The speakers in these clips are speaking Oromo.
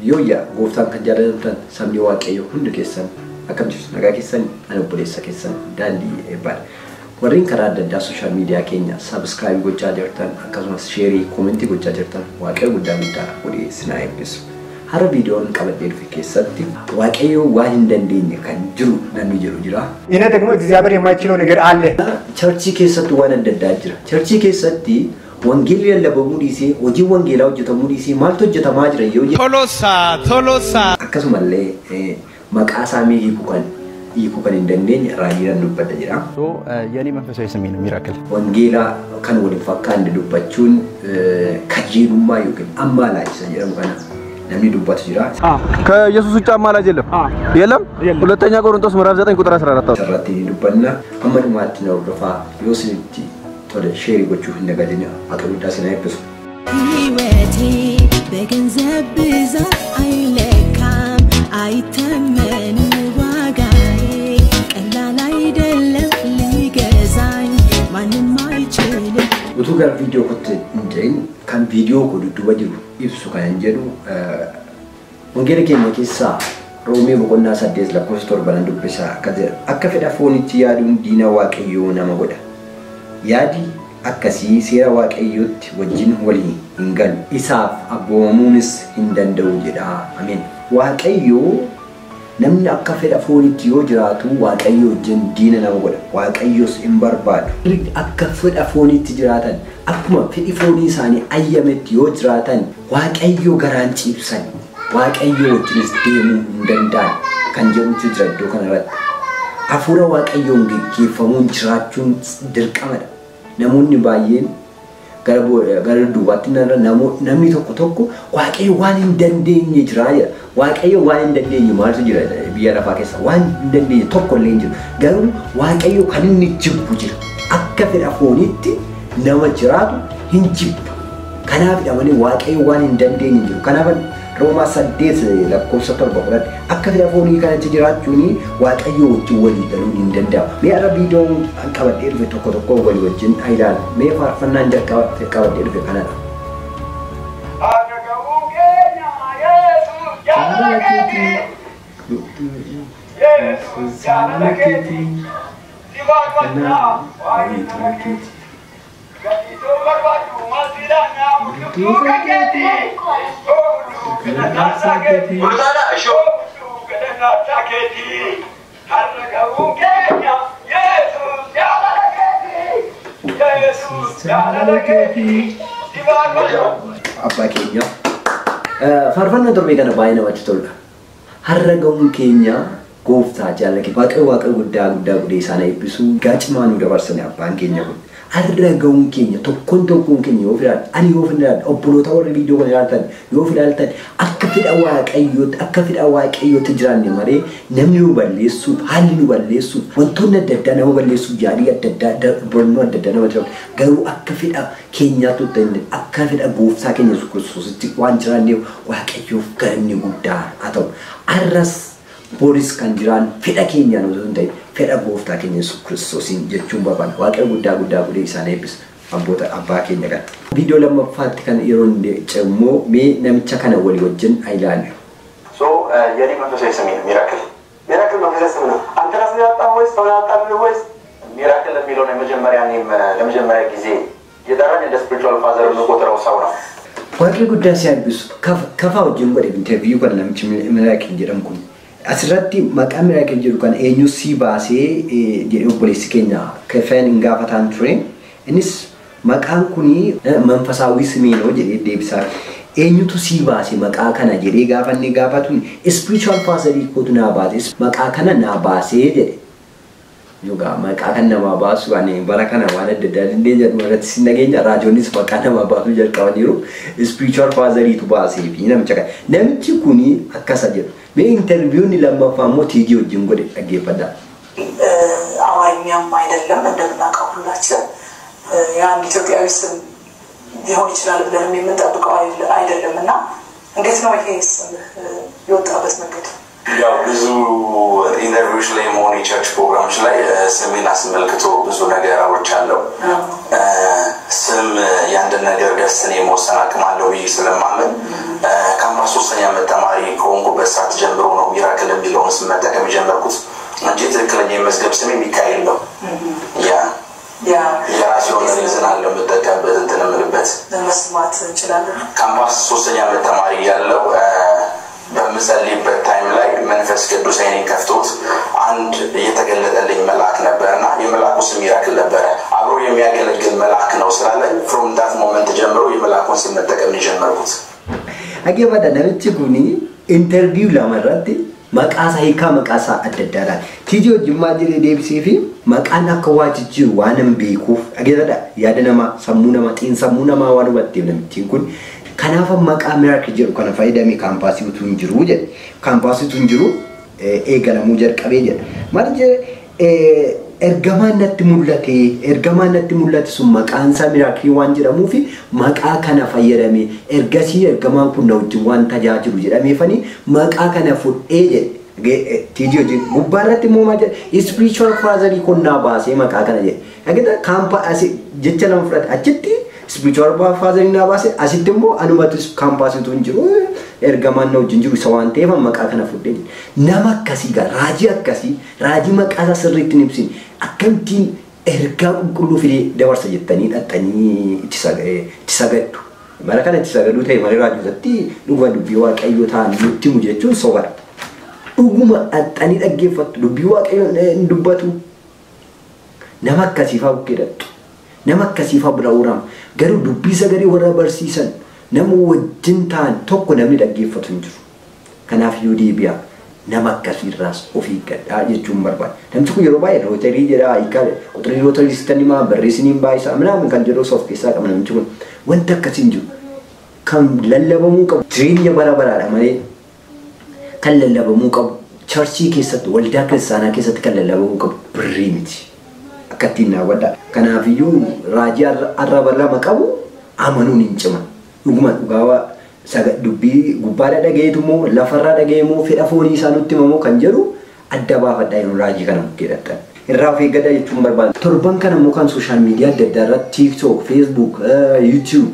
Yoya gooftaan kan jaallatamtan sabni waaqayyo hundi keessan akkam jirtu nagaa keessan ani obboleessa keessan daandii eebbaadha. Warreen karaa adda addaa sooshaal miidiyaa keenya subscribe gochaa jirtan akkasumas sheerii koomentii gochaa jirtan waaqayyo guddaa godhee sinaa eebbisu. Har'a viidiyoon qabadhee dhufe keessatti waaqayyo waan hin dandeenye kan jiru namni jedhu jira. Ina ደግሞ እግዚአብሔር የማይችለው ነገር አለ. ቸርች keessatti waan adda addaa jira. Cherchi keessatti Wangeli lallabamuu dhiisee hojii wangeelaa hojjetamuu dhiisee maaltu hojjetamaa jira yoo Tolosa akkasumallee maqaa isaanii hiikuu kan hin dandeenye raajii dubbata jira. የኔ መንፈሳዊ ስሜ ነው ሚራክል Wangeelaa kan waliin fakkaanne dubbachuun kajeelummaa yookiin ammaalaachisa jedhamu kana namni dubbatu jira. ከኢየሱስ ውጭ አማላጅ የለም ሁለተኛ ቆሮንቶስ ምዕራፍ 9 ቁጥር 14 irratti dubbanna amma dhumaatti na hordofaa yoo isinitti tole sheerii gochuu hin dagadina akka guddaa sinaa eebbisu. ህይወቴ በገንዘብ ብዛት አይለካም አይተመንም ዋጋዬ ቀላል አይደለም ሊገዛኝ ማንም አይችልም. Utuu gara viidiyoo kootti hin jedhin kan viidiyoo koo dudduuba jiru ibsu kan hin jedhu wangeela keenya keessaa Roomee boqonnaa 8 lakkoofsa 7 dubbisaa akka fedha foonitti yaaduun diina waaqayyoo nama godha. Yaadi akkasii seera waaqayyootti wajjin waliin hin galu. Isaaf abboomamuunis hin danda'u jedha. Ameen. Waaqayyoo namni akka fedha foonitti yoo jiraatu waaqayyoo wajjin diina nama godha. Waaqayyoos hin barbaadu. Akka fedha foonitti jiraatan akkuma fedhi foonii isaanii ayyametti yoo jiraatan waaqayyoo garaan ciibsan. Waaqayyoo wajjinis deemuu hin danda'an kan jedhutu jira iddoo kanarratti. Hafuura waaqayyoon geggeeffamuun jiraachuun dirqamadha. Namoonni baay'een gara duubaatti namni tokko waaqayyo waan hin dandeenye jira jedha. Waaqayyo waan hin dandeenye maaltu jira biyya lafaa keessa waan hin dandeenye tokko illee hin jiru. Garuu waaqayyo kan inni jibbu jira. Akka fedha fooniitti nama jiraatu hin jibbu. Kanaafidha malee waaqayyo waan hin dandeenye jiru. Kanaaf Roomaa 8 lakkoofsa 7 akka fedha foonii kanatti jiraachuun waaqayyo wajjin walii galuun hin danda'amu. Mee har'a viidiyoon qabadhee dhufe tokko walii wajjin ilaalu. Mee faarfannaan qabadhee dhufe kanadha. Abbaa keenya faarfannaa torbee kana baay'ee namatti toludha. Har'a ga'uun keenya gooftaa jaallatee waaqayyo guddaa godhee isaan eebbisu gaacimaa nu dabarsanii abbaan keenya kun. Har'a ga'uun keenya tokkoon keenya yoo filatan ani yoo filatan obboloota warra viidiyoo kana ilaaltan yoo filatan akka fedha waaqayyootti jiraanne malee namni nu balleessuuf haalli nu balleessuuf wantoonni adda addaa nama balleessuuf yaadii adda addaa bornoo adda addaa nama jiraatu garuu akka fedha keenyaatti ta'e akka fedha gooftaa keenya Yesuus Kiristoositti waan jiraanneef waaqayyoof galanni guddaa haa ta'u. Har'as boris kan jiraan fedha keenyaan osoo hin ta'in fedha gooftaa keenya Yesuus Kiristoosiin jechuun barbaada. Waaqayyo guddaa godhee isaan eebbisa. Abbaa keenya kana. Viidiyoo lammaffaatti kan yeroo ce'ummoo mee namicha kana walii wajjin ilaalu. የኔ መንፈሳዊ ስሜ ነው ሚራክል መንፈሳዊ ስም ነው። አንተ ራስህ ያጣው ወይስ ሰው ያጣው ወይስ ሚራክል የሚለው ነው? ለመጀመሪያ ጊዜ የጠራኝ እንደ ስፒሪቹዋል ፋዘር የምቆጥረው ሰው ነው። Waaqayyo guddaa si eebbisu kafaa wajjin godhe interview kana namichi miraakil jedhamu kun. Asirratti maqaa miraakil jedhu kan eenyu si baasee jedhee obboleessi keenya kafaan hin gaafataan ture. Innis maqaan kuni manfasaawii simeenoo jedhee deebisaa. Eenyutu si baase maqaa kana jedhee gaafatuun spiritual father kootu naa baase maqaa kana naa baasee jedhe. Yoga maqaa kan nama baasu ani bara kana waan adda addaa dindeenya irratti si nageenya raajoonis maqaa nama baasu jalqabaniiru spiritual father tu baasee fi namichi kuni akkasa jedhu. Mee interviewni lammaffaa immoo tiijii wajjin godhe dhaggeeffadha. አማርኛም አይደለም እንደምናውቀው ሁላችን ያን ኢትዮጵያዊ ስም ሊሆን ይችላል ብለን የምንጠብቀው አይደለምና እንዴት ነው ይሄ ስም የወጣበት መንገድ? ያው ብዙ ኢንተርቪውስ ላይ ሞኒ ቸርች ፕሮግራምስ ላይ ስሜን አስመልክቶ ብዙ ነገሮች አለው ስም የአንድ ነገር ደስን የመወሰን አቅም አለው ብዬ ስለማምን ካምፓስ ሶስተኛ ዓመት ተማሪ ከሆንኩበት ሰዓት ጀምሮ ነው ሚራክል የሚለውን ስም መጠቀም የጀመርኩት እንጂ ትክክለኛ የመዝገብ ስሜ ሚካኤል ነው። የራሴ የሆነ ሪዝን አለው የምጠቀምበት እንትን የምልበት ለመስማት እንችላለን። ካምፓስ ሶስተኛ ዓመት ተማሪ ያለው በምጸልይበት ታይም ላይ መንፈስ ቅዱስ አይኔን ከፍቶት አንድ እየተገለጠልኝ መልአክ ነበርና የመልአኩ ስም ሚራክል ነበረ። አብሮ የሚያገለግል መልአክ ነው ስላለኝ from that moment ጀምሮ የመልአኩን ስም መጠቀም ጀመርኩት። አገባዳ ነብጭ ጉኒ ኢንተርቪው ለማድረግ መቃሳ ሂካ መቃሳ አደዳራ ቲጂዮ ጅማጅሪ ዴብሲፊ መቃና ከዋጅጂ ዋንም ቢኩፍ አገባዳ ያደነማ ሰሙነማ ጢን ሰሙነማ ዋኑ በትም ቲንኩን ከናፈ መቃ ሚራክል ጀሩ ከና ፋይዳሚ ካምፓሲው ቱንጅሩ ጀ ካምፓሲው ቱንጅሩ ኤገለሙ ጀርቀቤ ጀ ማለት ergamanatti mul'ate sun maqaan isaa miraakilii waan jedhamuu fi maqaa kana fayyadame ergasii ergamaan kun wajjin waan tajaajilu jedhamee fani maqaa kana fudhee jedhe tiijii hojii gubbaarratti immoo maal jedhe spiritual father konnaa baasee maqaa kana jedhe agita kaampaasi jecha nama fudhate achitti spiritual father naa baasee asitti immoo anumatu kaampaasitu hin jiru ergamaan na wajjin jiru isa waan ta'eef maqaa kana fudhee nama akkasii gaa raajii maqaa sirriitti ibsin akkamtiin ergaa qulqulluu fidee dabarsa jettanii dhaxxanii itti sagaddu. Mara kana itti sagaduu ta'e malee raajotatti dhuguma dubbii waaqayyoo ta'an nutti himu jechuun sobadha. Dhuguma dhaxxanii dhaggeeffattu dubbii waaqayyoo hin dubbatu. Nama akkasiifaa bukkeedhattu. Nama akkasiifaa bira uurama. Garuu dubbii sagalee warra barsiisan nama wajjin ta'an tokko namni dhaggeeffatu hin jiru. Kanaaf yoo deebi'a. Nama akkasiirraas ofii gadhaa jechuun barbaada. Namni kun yeroo baay'ee rootarii jedhaa hiikaa qoxirrii rootarii sistanii maa barreessiniin baay'isaa minaamin kan jedhu of keessaa qaba namni kun wanta akkasiin jiru kan lallabamuu qabu jireenya bara baraadha malee kan lallabamuu qabu charchii keessatti waldaa kiristaanaa keessatti kan lallabamuu qabu birrii miti akkattiin naawwadha. Kanaafiyyuu raajii arraba qabu amanuun hin cima dhuguma dhugaawaa dubbii gubbaadha dhageetu moo lafarraa dhageemoo fedha foonii isaanutti himamoo kan jedhu adda baafadhaa yeroo raajii kana mukkeedhattan. Irraa of eeggadhaa jechuun barbaada. Torban kana immoo kan sooshaal miidiyaa adda addaa irratti TikTok, Facebook, YouTube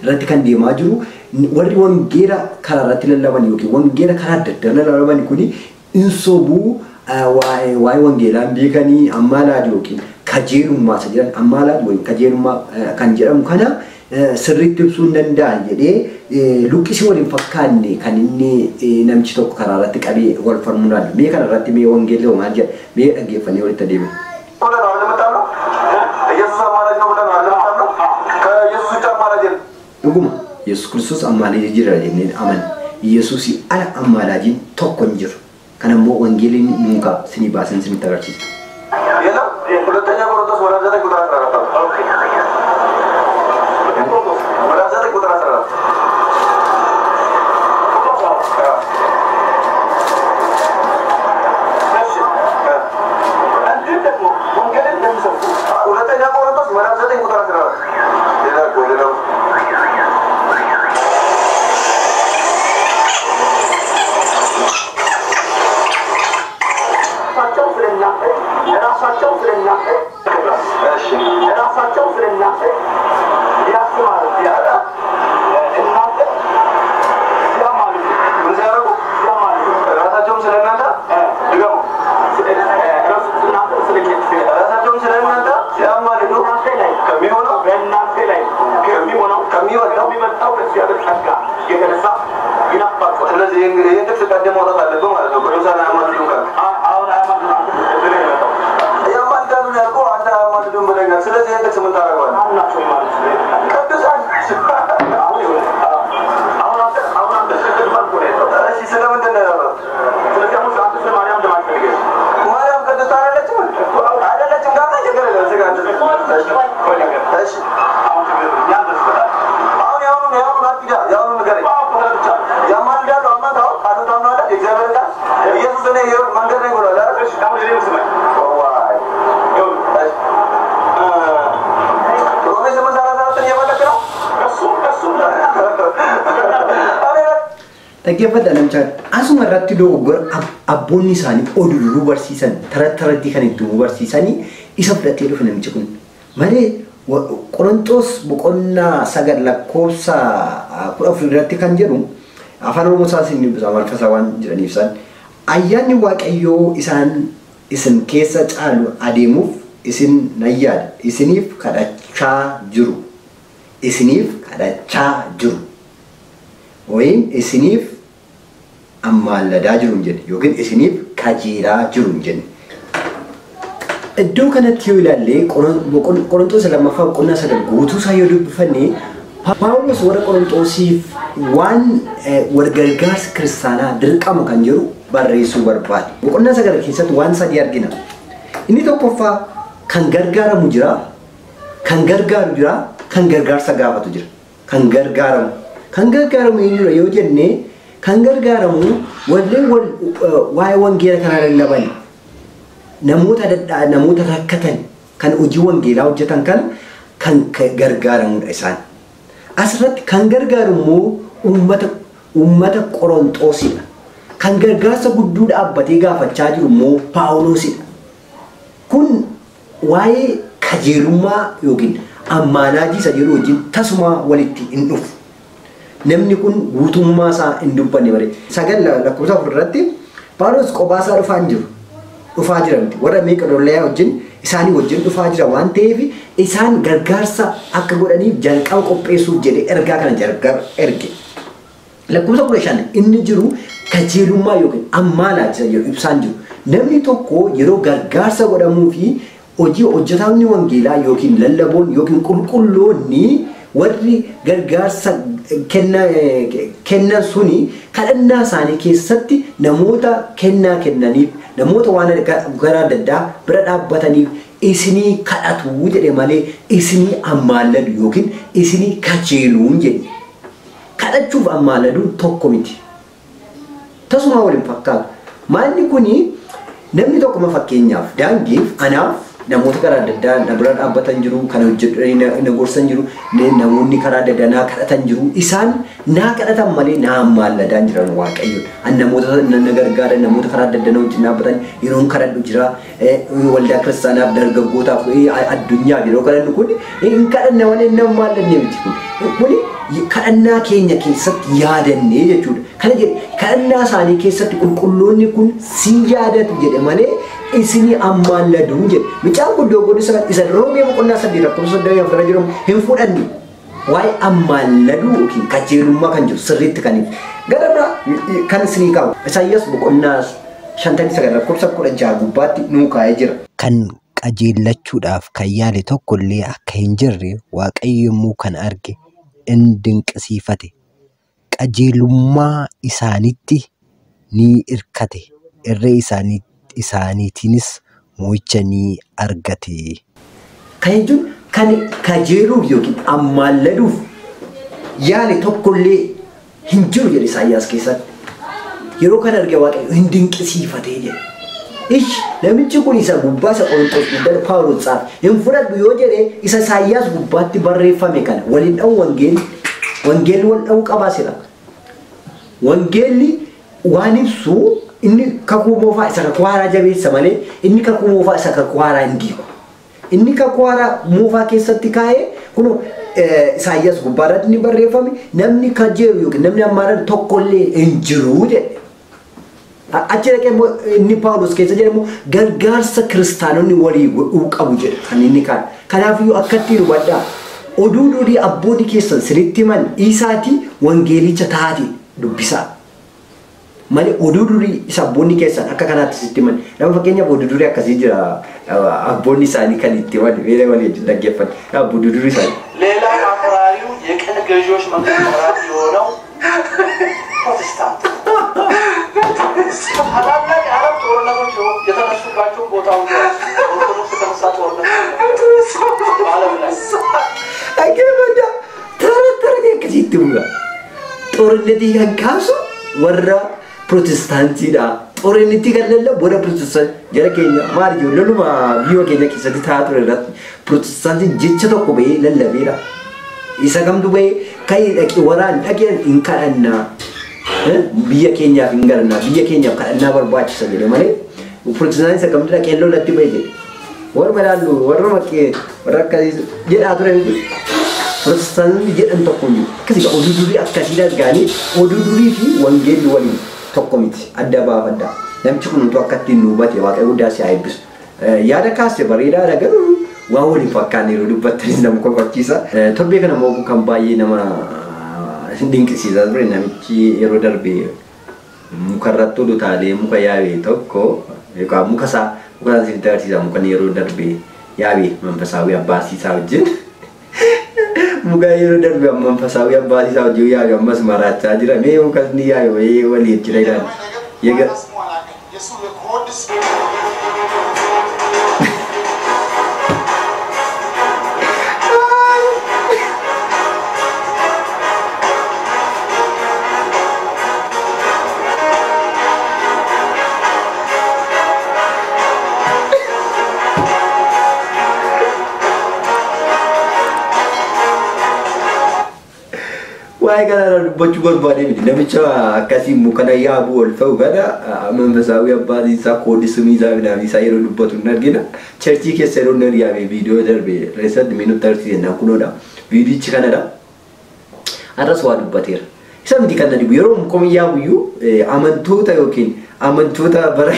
irratti kan deemaa jiru warri wangeela karaa irratti lallaban yookiin wangeela karaa adda addaa lallaban kuni insobuu waa'ee wangeelaan beekanii ammaalaad yookiin kajeelummaa isa jedhan ammaalaad wayii kajeelummaa kan jedhamu kana sirriitti ibsuu hin danda'an jedhee luqqisii waliin fakkaanne kan inni namichi tokko karaa irratti qabee wal falmuudhaan mee kana irratti mee wangeellee maal jedha mee dhaggeeffannee walitti adeeme. Dhuguma Yesuus Kiristoos ammaalee jira jennee amanna. Yesuus ala ammaalaajiin tokko hin jiru. Kana immoo wangeeliin nuukaa sinii baasan sinitti agarsiisa. Dhaggeeffadha namichaan asuma irratti dogoggora abboonni isaanii oduu barsiisan taratti kan itti barsiisanii isa fudhatee dhufe namichi kun malee Qorontos boqonnaa sagal lakkoofsa 14 irratti kan jedhu afaan Oromoo isaatiin dubbisa maal fasaa waan jiraniif san ayyaanni Waaqayyoo isin keessa caalu adeemuuf isin nayyaada isiniif kadhachaa jiru wayin isiniif ammaaladaa jiru jedhe yookiin isiniif kajeelaa jiru jedhe iddoo kanatti yoo ilaalle Qorontos lammaffaa boqonnaa sagal guutuu isaa yoo dubbifannee Paawulos warra Qorontosiif waan wargargaarsa kiristaanaa dirqama kan jiru barreessuu barbaade. Boqonnaa sagal keessatti waan sadii argina. Inni tokkoffaa kan gargaaramu jira, kan gargaaru jira, kan gargaarsa gaafatu jira. Kan gargaaramu eenyudha yoo jenne kan gargaaramu walleen waa'ee wangeela kana lallaban namoota rakkatan kan hojii wangeelaa hojjetan kan gargaaramudha isaan. Asirratti kan gargaaru immoo uummata Qorontosidha. Kan gargaarsa gudduu dhaabbatee gaafachaa jiru immoo Paawulosidha. Kun waa'ee kajeelummaa yookiin ammaanaajii isa jedhu wajjin tasuma walitti hin dhufu. Namni kun guutummaa isaa hin dubbanne bare. Sagal lakkoofsa 4 irratti Paawulos qophaa isaa dhufaa jira miti. Warra Meqedooniyaa wajjin isaanii wajjin dhufaa jira waan ta'eef isaan gargaarsa akka godhaniif jalqaba qopheessuuf jedhee ergaa kana erge. Lakkoofsa 15 inni jiru kajeelummaa yookiin ammaanaajii jedhu ibsaan jiru. Namni tokko yeroo gargaarsa godhamuu fi hojii hojjetaawni wangeelaa yookiin lallaboon yookiin qulqulloonni warri gargaarsa kennan suni kadhannaa isaanii keessatti namoota kennaa kennaniif namoota waan gara adda addaa bira dhaabbataniif isinii kadhatu jedhe malee isinii ammaalladu yookiin isinii kajeeluun jedhe. Kadhachuuf ammaaladuun tokko miti. Tasuma waliin fakkaatu. Maalli kuni namni tokko fakkeenyaaf daangiif anaaf namoota karaa adda addaa na bira dhaabbatan jiru kan hojjetanii na gorsan jiru namoonni karaa adda addaa naa kadhatan jiru isaan naa kadhatan malee naa ammaaladaa jiran Waaqayyo namoota na gargaaran namoota karaa adda addaa na wajjin dhaabbatan yeroon kadhadhu jira waldaa kiristaanaaf dargaggootaaf addunyaaf yeroo kadhannu kun hin kadhanna malee nama amaalanne miti kun kadhannaa keenya keessatti yaadannee jechuudha. Kana jedhe kadhannaa isaanii keessatti qulqulloonni kun si yaadatu jedhe malee isini ammaalladuu jedhe. Mucaan guddoo godhu isa Roomee boqonnaa 8 lakkoofsa 34 jiru hin fudhanne. Waa'ee ammaalladuu yookiin kajeelummaa kan jiru sirriitti kan ibsu. Gara biraa kan isinii qabu Isaayyaas boqonnaa 59 lakkoofsa 16 gubbaatti nuu kaa'ee jira. Kan qajeellachuudhaaf kan yaale tokkollee akka hin jirre Waaqayyo yommuu kan arge in dinqisiifate. Qajeelummaa isaanitti ni irkate. Irree isaaniitiinis mo'icha ni argate. Kan jechuun kan kajeeluuf yookiin ammaalladuuf yaale tokkollee hin jiru jedhe Isaayyaas keessatti. Yeroo kan arge Waaqayyo hin dinqisiifatee jedhe. Namichi kun isa gubbaa isa Qorontos guddaa Paawulos hin fudhadhu yoo jedhe isa Isaayyaas gubbaatti barreeffame kana waliin dha'u wangeelli wal dha'u qabaasira. Wangeelli waan ibsu inni kakuu moofaa isa kakuu haaraa jabeessa malee inni kakuu moofaa isa kakuu haaraa hin diigu. Inni kakuu haaraa moofaa keessatti kaa'ee kun Isaayyaas gubbaarratti ni barreeffame namni kajeelu yookiin namni ammaarratti tokkollee hin jiru jedhe. Achi dhaqee inni Paawulos keessa jedhamu gargaarsa kiristaanonni walii qabu jedha kan inni kaa'e. Kanaafiyyuu akkatti hubadhaa oduu durii abboonni keessan sirriitti himan isaati wangeelicha taate dubbisaa. Malee oduu durii isa abboonni keessan akka kanaatti sitti himan. Nama fakkeenyaaf oduu durii akkasii jira abboonni isaanii kan itti himan beela walii dhaggeeffatan oduu durii isaanii. ሌላ አክራሪው የቀን ገዢዎች መከራት የሆነው ፕሮቴስታንት ታላላቅ የዓለም ጦርነቶች የተነሱባቸው ቦታዎች ኦርቶዶክስ የተነሳ ጦርነት በዓለም ላይ አገበዳ ተረተረ ከዚት ሙላ ጦርነት ይንካሱ ወራ ፕሮቴስታንቲዳ ጦርነት ይገለለ ወደ ፕሮቴስታንት ጀረከኛ ማርጆ ለሉማ ቢዮ ከኛ ከሰዲ ታጥረራት ፕሮቴስታንት ጅቸ ተቆ በይ ለለቤራ ይሰገምዱ በይ ከይ ደቂ ወራን ደቂን እንካና biyya keenyaaf hin garna biyya keenyaaf kadhannaa barbaachisa jedhe malee Protestaantii isa kamtu dhaqee lolatti bahe jedhe warra laallu warra makkee warra akkasii jedhaa turan Protestant jedhan tokko jiru. Akkasii oduu durii akkasii argaanii oduu durii fi wangeelli waliin tokko miti adda baafadha. Namichi kun utuu akkatti nu hubate Waaqayyo guddaa si haa eebbisu. Yaada kaase bareedaadha garuu waa waliin fakkaan yeroo dubbattanis nama kofachiisa. Torbee kana immoo kan baay'ee nama dinqisiisaa ture namichi yeroo darbee mukarratti utaalee muka yaabee tokko yookaan muka isaa sitti agarsiisa muka yeroo darbee yaabee manfasaawii abbaasiisaa wajjin muka yeroo darbee manfasaawii abbaasiisaa wajjin yaabee ammas maraachaa jira mee muka inni yaabee waliin jira ilaali. Why kana dubbachuu barbaade miti namicha akkasii mukana yaabu ol ta'u kana manfasaawii abbaatii isaa koodisumii isaa midhaan isaa yeroo dubbatu hin argina. Cherchii keessa yeroo inni yaabee viidiyoo darbe reessatti minuutti agarsiisan kunoodha. Viidiyichi kanadha. Arras waa dubbateera. Isa miti kan dhibu yeroo mukama yaabuyyuu amantoota yookiin amantoota bara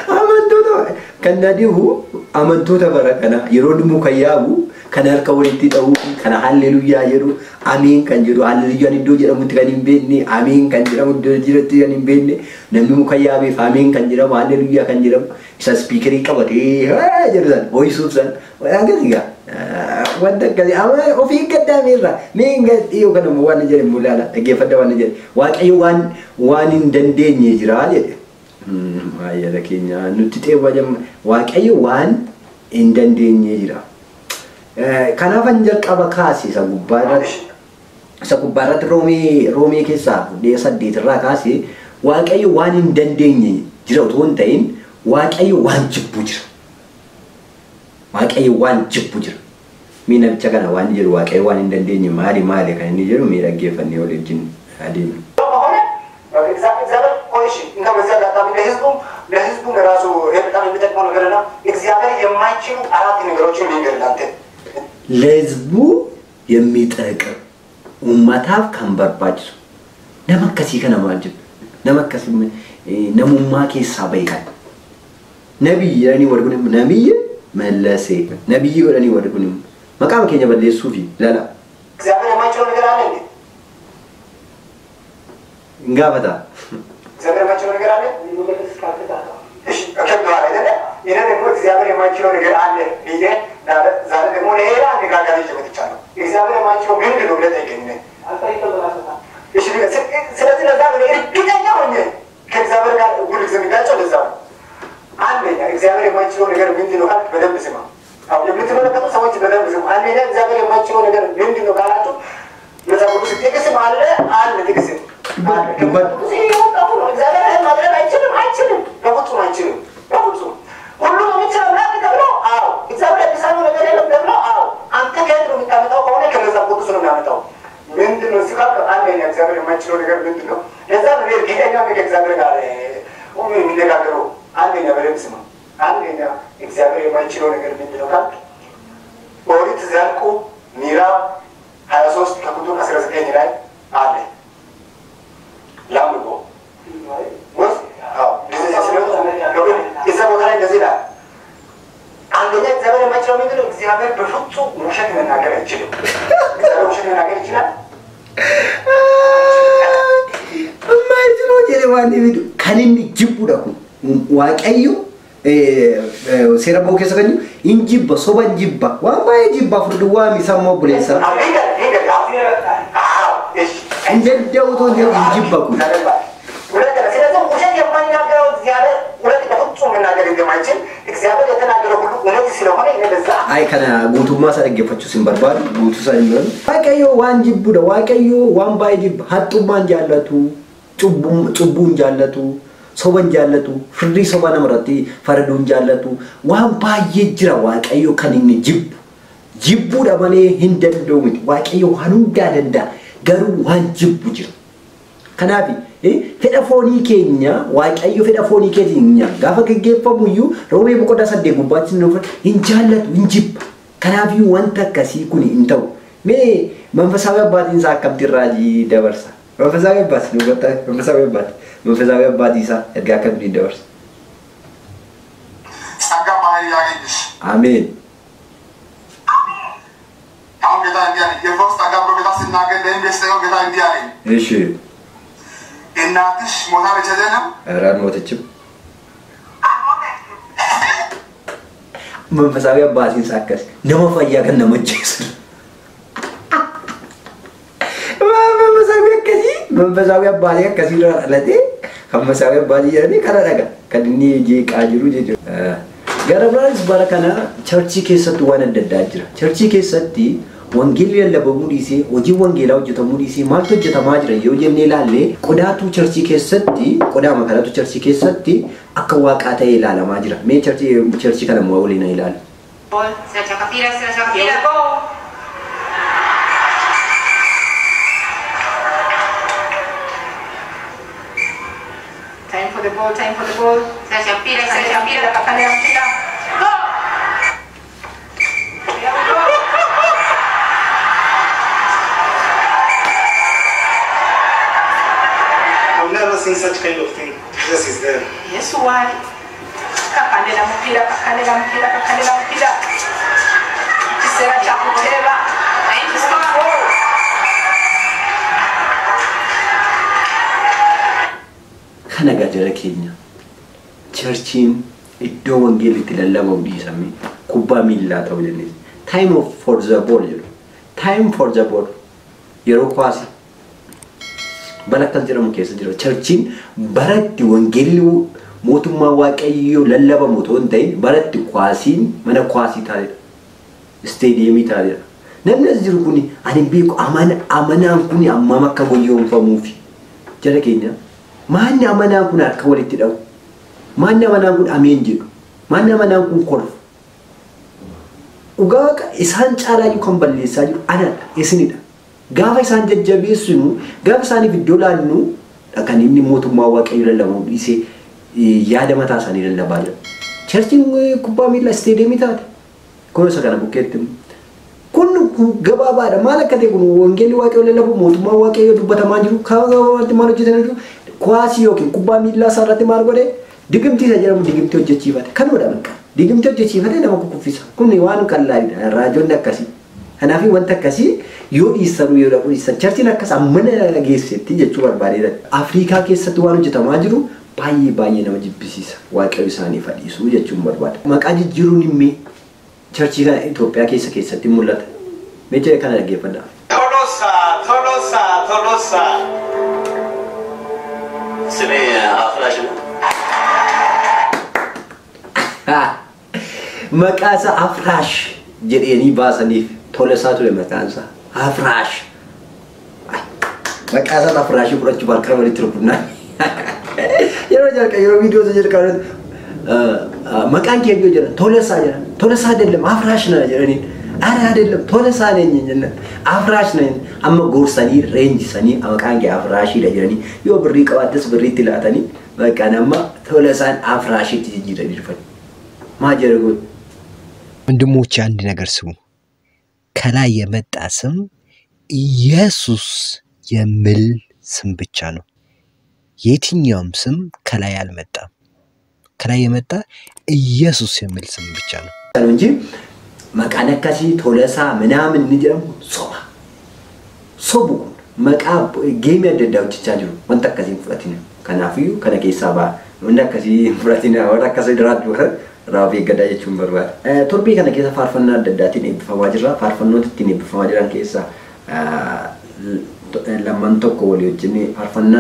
amantoota kan dhibu amantoota bara kana yeroo muka yaabu kan harka walitti ta'uu kan hallelujaa jedhu amiin kan jedhu hallelujaan iddoo jedhamutti kan hin beekne amiin kan jedhamu iddoo jiratti kan hin beekne namni muka yaabeef amiin kan jedhamu hallelujaa kan jedhamu isa spiikerii qabatee jedhu san ho'isuuf san akkasigaa wanta akkasii amma ofii gaddaameerra miin gadhiyoo kana waan jedhe mulaala dhaggeeffadha waan jedhe waaqayyo waan hin dandeenye jira jedhe baay'ee keenya nutti xeebaa jamma waaqayyo waan hin dandeenye jira. Kanaaf jalqaba kaase isa gubbaarratti roomee keessaa 8 irraa kaase waaqayyo waan hin dandeenye jira otoo hin ta'in waaqayyo waan jibbu jira. Waaqayyo waan jibbu jira. Mee namicha kana waan jedhu waaqayyo waan hin dandeenye maali kan inni jedhu mee dhaggeeffannee waliin adeemu. ለህዝቡ ለራሱ በጣም የሚጠቅመው ነገርና እግዚአብሔር የማይችሉ 4 ነገሮችን ሊገርላንተ ለህዝቡ የሚጠቅም ኡማታፍ ከንበርባጭ ነመከሲ ከነማጅብ ነመከሲ ነሙማ ኬሳ በይካል ነብይ ያኒ ወርጉንም ነብይ መለሴ ነብይ ወለኒ ወርጉንም መቃም ከኛ በለሱ ፊ ለላ እግዚአብሔር የማይችለው ነገር አለ እንዴ እንጋበታ እግዚአብሔር የማይችለው ነገር አለ እሺ ከከባለ አይደለ ይሄ ደግሞ እግዚአብሔር የማይችለው ነገር አለ ቢዜ ዛሬ ደግሞ ሌላ አነጋጋሪ ጀምርቻለሁ እግዚአብሔር የማይችለው ምንድን ነው ብለህ ጠይቀኝ እሺ ስለዚህ ለዛ ነው እርግጠኛ ሆኜ ከእግዚአብሔር ጋር ሁሉ ጊዜ የሚጋጨው ለዛ ነው አንደኛ እግዚአብሔር የማይችለው ነገር ምንድን ነው ካልክ በደንብ ስማ አሁን የምትመለከቱ ሰዎች በደንብ ስማ አንደኛ እግዚአብሔር የማይችለው ነገር ምንድን ነው ካላችሁ መጽሐፍ ቅዱስ ጥቅስም አለ ጥቅስም እግዚአብሔር ማድረግ አይችልም በፍጹም አይችልም በፍጹም ሁሉም የሚችለው ምናምን ተብሎ አዎ እግዚአብሔር የሚሰራው ነገር የለም ተብሎ አዎ አንተ ከየት ነው የምታመጣው ከሆነ ከመጽሐፍ ቅዱስ ነው የሚያመጣው ምንድን ነው ሲባል አንደኛ እግዚአብሔር የማይችለው ነገር ምንድን ነው ለዛ ነው እርግጠኛ ነኝ ከእግዚአብሔር ጋር የሚነጋገረው አንደኛ በደንብ ስማ አንደኛ እግዚአብሔር የማይችለው ነገር ምንድን ነው ካልክ ኦሪት ዘኍልቍ ምዕራፍ 23 ከቁጥር 19 ላይ አለ ላምጎ ወስ አዎ እዛ ቦታ ላይ እንደዚህ ይላል አንደኛ እግዚአብሔር የማይችለው ምንድን ነው እግዚአብሔር በፍጹም ውሸት መናገር አይችልም እግዚአብሔር ውሸት መናገር ይችላል ማይችለው ጀለዋን ቢዱ ከነን ጅቡ ደኩ ዋቀዩ ሴራቦ ከሰከኝ እንጂባ ሶባን ጂባ ዋማይ ጂባ ፍርድዋ ሚሰማው ብለሳ እንደደውቶ እንጂባኩ ስለዚህ ውሸት የማይናገረው እግዚአብሔር ሁለት በፍጹም መናገር እንደማይችል እግዚአብሔር የተናገረው ሁሉ እውነት ስለሆነ እንደዛ አይ ከና ጉቱማ ሰረገፈቹ ሲንበርባል ጉቱ ሳይኖር ዋቀዮ ዋን ጂቡ ደ ዋቀዮ ዋን ባይ ጂባ ሀጡማን ጃለቱ ጩቡን ጃለቱ ሶባን ጃለቱ ፍሪ ሶባን አምራቲ ፈረዱን ጃለቱ ዋን ባይ ጅራ ዋቀዮ ከነን ጅቡ ደማኔ hindendoomit waaqayyo hanunda danda garu waan jibbu jira kanaaf fedha foonii keenya waaqayyo fedha foonii keenya gaafa geggeeffamu iyyuu roobee boqonnaa 8 gubbaatti nuuf hin jaallatu hin jibba. Kanaafiyyuu wanta akkasii kun hin ta'u. Mee መንፈሳዊ አባቴን ሳከብት ራጂ ደበርሳ መንፈሳዊ አባት ነው ወጣ መንፈሳዊ አባት ይሳ እድጋ ከብድ ደበርስ ጸጋ ማሪ ያገኝሽ አሜን አሁን ጌታ እንዲያለ የፈውስ ጸጋ ጌታ ሲናገር ለኢንቨስተር ጌታ እንዲያለ እሺ እናትሽ ሞታ በቸዘና ራን ሞተችም መንፈሳዊ አባቴን ሳከስ ነመፋያ ከነመጨስ መንፈሳዊ አባቴ ከሲራ ለቴ ከመሳዊ አባቴ ያኔ ካላዳጋ ከድኒ ቃጅሩ ጀጆ ገረብራስ ባረከና ቸርች ኬሰቱ ዋን እንደዳጅራ ቸርች ኬሰቲ ወንጌል ለበሙ ዲሲ ወጂ ወንጌላው ጀተሙ ዲሲ ማልቶ ጀተማ ጅራ የወጀኔ ላለ ቆዳቱ ቸርች ኬሰቲ ቆዳ መከራቱ ቸርች ኬሰቲ አከዋቃታ ይላል ማጅራ ሜ ቸርች ከነሙ ወሊና ይላል Time for the ball. Saya Shapira, kakaknya Shapira. Go! Here we go. I've never seen such kind of thing. Jesus is there. Yes, why? Kakaknya Mupira. Kisera chakuteba. Time to score. Kanaga jara Kenya churchin iddo wangel itilallaba udisami kubba milla tawleni time for the ball yero kwasi balakal jira mukesa jira churchin baratti wangelu motumma waaqayyo lallaba moton tay baratti kwasin mana kwasi tare stadium tare namna jiru kuni ani biiko amana kuni amma makka boyyon famufi jara Kenya Mana amana kun harka walitti dhawu mana amana kun ameen jedhu mana amana kun kolfu ugaa isaan caalaa kan balleessaa jiru anadha isinidha gaafa isaan jajjabeessinu gaafa isaaniif iddoo laannu kan inni mootummaa waaqayyo lallabu dhiisee yaada mataa isaanii lallabaa jira cherchiin kubbaa miilaa isteediyeemii taate kunuunsa kana bukkeetti kun gabaabaadha maal akka ta'e kun wangeelli waaqayyo lallabu mootummaa waaqayyo dubbatamaa jiru kaawwanti maal hojjetan jiru Kwasi yokin kubbaa miillaa sarratti maal godhe digimtii isa jedhamu digimtii hojjechiifate kanuma dhabqa digimtii hojjechiifate nama kukuffisa kun waan qallaadha raajoonni akkasii kanaafi wanta akkasii yoo dhiisanu yoo dhabu dhiisan charchiin akkas ammana geessetti jechuu barbaadeedha Afrikaa keessatti waan hojjetamaa jiru baay'ee nama jibbisiisa waaqayyo isaanii fadhiisuu jechuun barbaada maqaa jijjiiruun himmi charchii kana Itoophiyaa keessatti mul'ata meecha kana dhaggeeffadha Tolosa ስሜ አፍራሽ ነው መቃሳ አፍራሽ ጀዴኒ ባሰኒፍ ቶለሳቱ ለመቃሳ አፍራሽ መቃሳ አፍራሽ ቁረጭ ባርከረ ወልትሩና የሮ ቪዲዮ ተጀርካለ መቃን ከቢዮ ጀራ ቶለሳ አይደለም አፍራሽ ነው ጀኔ አረ አይደለም ቶለሳ ነኝ አፍራሽ ነኝ አመ ጎርሰኒ ሬንጅ ሰኒ አመቃንጌ አፍራሽ ይደጀኒ ዮ ብሪ ቀዋትስ ብሪ ትላተኒ በቃናማ ቶለሳን አፍራሽ ትጅጅ ይደርፈን ማጀረጉ ወንድሞች አንድ ነገር ስሙ ከላይ የመጣ ስም ኢየሱስ የሚል ስም ብቻ ነው የትኛውም ስም ከላይ አልመጣም ከላይ የመጣ ኢየሱስ የሚል ስም ብቻ ነው እንጂ መቃነካሲ ቶለሳ ምናምን ንጀም ሶቡ መቃ ጌም ያደዳውች ቻጁ ወንተከሲ ፍራቲና ከናፊዩ ከነኬሳባ ወንተከሲ ፍራቲና ወራከሰ ድራት ወረ ራቪ ገዳየቹን በርባል ቱርቢ ከነኬሳ ፋርፈና ደዳቲን ኢብፋዋጅራ ፋርፈኖት ቲን ኢብፋዋጅራን ኬሳ ለማንቶ ኮሊዮችኒ ፋርፈና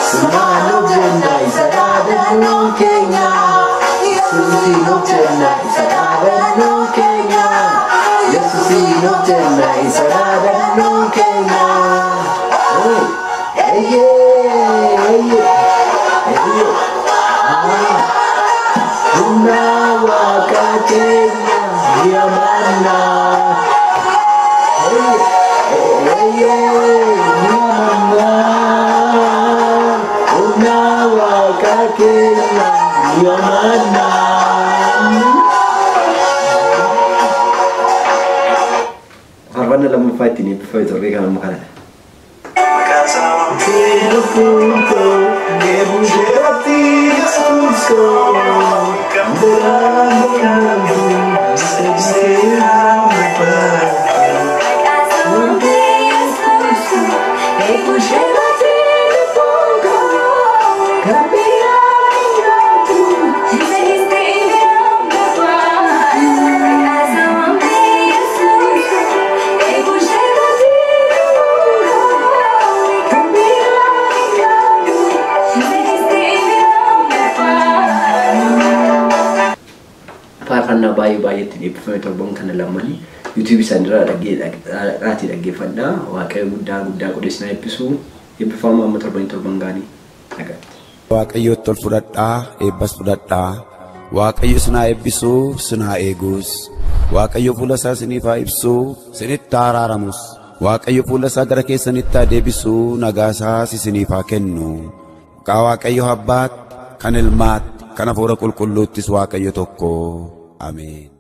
Sumano jenda isadabe no Kenya Yesusi no jenda isadabe no Kenya Yesusi no jenda isadabe no Kenya Hey Una waka Kenya Yamana Hey Farfana lama fight ini fight orang kan makanan. Karena bayi-bayi ini performa terbang karena lamani YouTube sandra lagi fanda wakai gudang kudis na episode yang performa amat terbang gani agak Waaqayyo tol fudhadhaa eebbas fudhadhaa Waaqayyo sinaa eebbisu sinaa eegus Waaqayyo fuula isaa isiniif haa ibsu isinitti araaramus Waaqayyo fuula isaa gara keessanitti haa deebisu nagaa isaas isiniif haa kennu maqaa Waaqayyo Abbaat kan Ilmaat kan Hafuura Qulqulluuttis Waaqayyo tokko Amen.